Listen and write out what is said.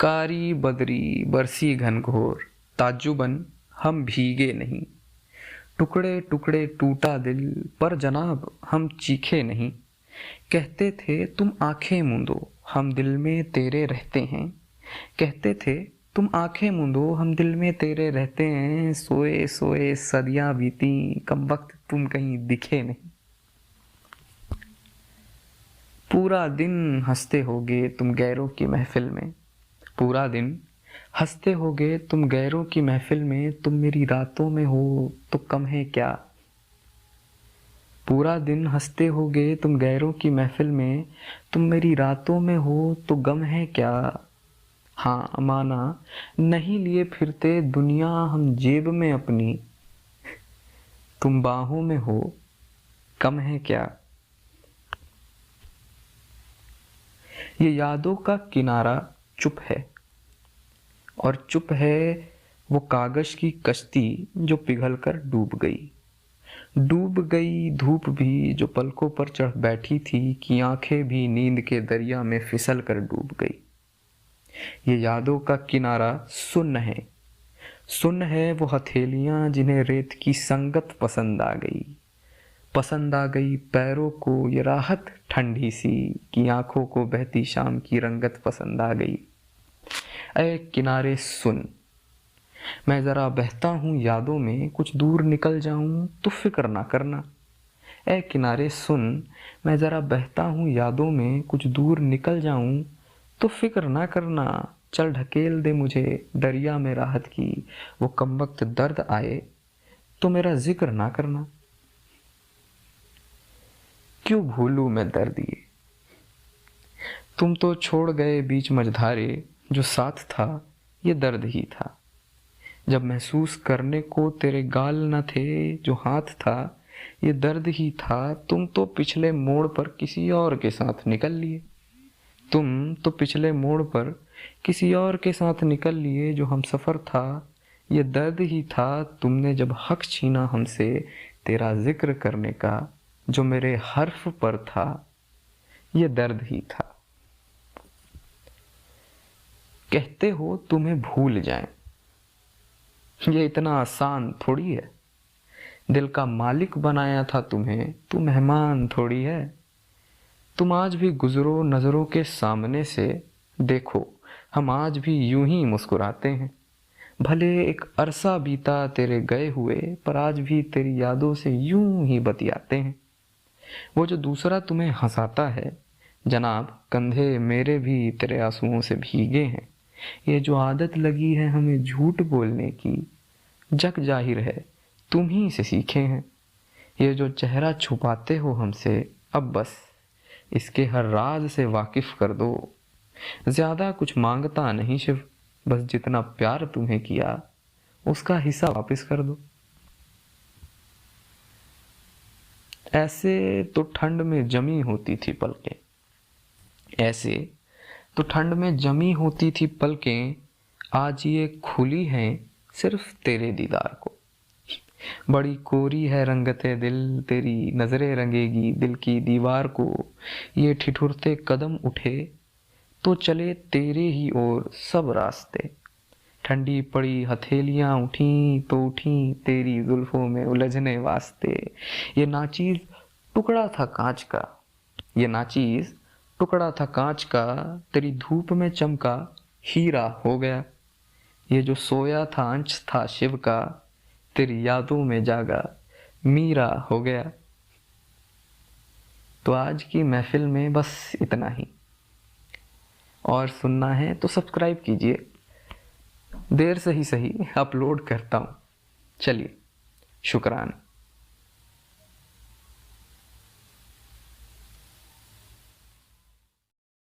कारी बदरी बरसी घनघोर, ताज्जुबन हम भीगे नहीं। टुकड़े टुकड़े टूटा दिल, पर जनाब हम चीखे नहीं। कहते थे तुम आंखें मूंदो, हम दिल में तेरे रहते हैं। कहते थे तुम आंखें मूंदो, हम दिल में तेरे रहते हैं। सोए सोए सदियां बीती, कम वक्त तुम कहीं दिखे नहीं। पूरा दिन हंसते होगे तुम गैरों की महफिल में। पूरा दिन हंसते होगे तुम गैरों की महफिल में। तुम मेरी रातों में हो तो कम है क्या। पूरा दिन हंसते होगे तुम गैरों की महफिल में। तुम मेरी रातों में हो तो गम है क्या। हाँ माना नहीं लिए फिरते दुनिया हम जेब में अपनी। तुम बाहों में हो कम है क्या। ये यादों का किनारा चुप है, और चुप है वो कागज की कश्ती जो पिघल कर डूब गई। डूब गई धूप भी जो पलकों पर चढ़ बैठी थी, कि आंखें भी नींद के दरिया में फिसल कर डूब गई। ये यादों का किनारा सुन्न है। सुन्न है वो हथेलियां जिन्हें रेत की संगत पसंद आ गई। पसंद आ गई पैरों को ये राहत ठंडी सी, कि आंखों को बहती शाम की रंगत पसंद आ गई। ऐ किनारे सुन, मैं जरा बहता हूँ यादों में, कुछ दूर निकल जाऊं तो फिक्र ना करना। ऐ किनारे सुन, मैं जरा बहता हूँ यादों में, कुछ दूर निकल जाऊं तो फिक्र ना करना। चल ढकेल दे मुझे दरिया में राहत की, वो कमबख्त दर्द आए तो मेरा जिक्र ना करना। क्यों भूलूं मैं दर्द ये, तुम तो छोड़ गए बीच मझधारे। जो साथ था ये दर्द ही था, जब महसूस करने को तेरे गाल न थे। जो हाथ था ये दर्द ही था। तुम तो पिछले मोड़ पर किसी और के साथ निकल लिए। तुम तो पिछले मोड़ पर किसी और के साथ निकल लिए। जो हम सफ़र था ये दर्द ही था। तुमने जब हक छीना हमसे तेरा जिक्र करने का, जो मेरे हर्फ पर था ये दर्द ही था। कहते हो तुम्हें भूल जाएं, ये इतना आसान थोड़ी है। दिल का मालिक बनाया था तुम्हें, तू मेहमान थोड़ी है। तुम आज भी गुजरो नजरों के सामने से, देखो हम आज भी यूं ही मुस्कुराते हैं। भले एक अरसा बीता तेरे गए हुए, पर आज भी तेरी यादों से यूं ही बतियाते हैं। वो जो दूसरा तुम्हें हंसाता है जनाब, कंधे मेरे भी तेरे आंसुओं से भीगे हैं। ये जो आदत लगी है हमें झूठ बोलने की, जग जाहिर है तुम ही से सीखे हैं। ये जो चेहरा छुपाते हो हमसे, अब बस इसके हर राज से वाकिफ कर दो। ज्यादा कुछ मांगता नहीं शिव, बस जितना प्यार तुम्हें किया उसका हिस्सा वापस कर दो। ऐसे तो ठंड में जमी होती थी पलकें, ऐसे तो ठंड में जमी होती थी पलकें। आज ये खुली हैं सिर्फ तेरे दीदार को। बड़ी कोरी है रंगते दिल, तेरी नजरें रंगेगी दिल की दीवार को। ये ठिठुरते कदम उठे तो चले तेरे ही ओर सब रास्ते। ठंडी पड़ी हथेलियां उठी तो उठी तेरी जुल्फों में उलझने वास्ते। ये नाचीज टुकड़ा था कांच का, ये नाचीज टुकड़ा था कांच का, तेरी धूप में चमका हीरा हो गया। ये जो सोया था अंश था शिव का, तेरी यादों में जागा मीरा हो गया। तो आज की महफिल में बस इतना ही, और सुनना है तो सब्सक्राइब कीजिए। देर से ही सही अपलोड करता हूँ। चलिए, शुक्राना।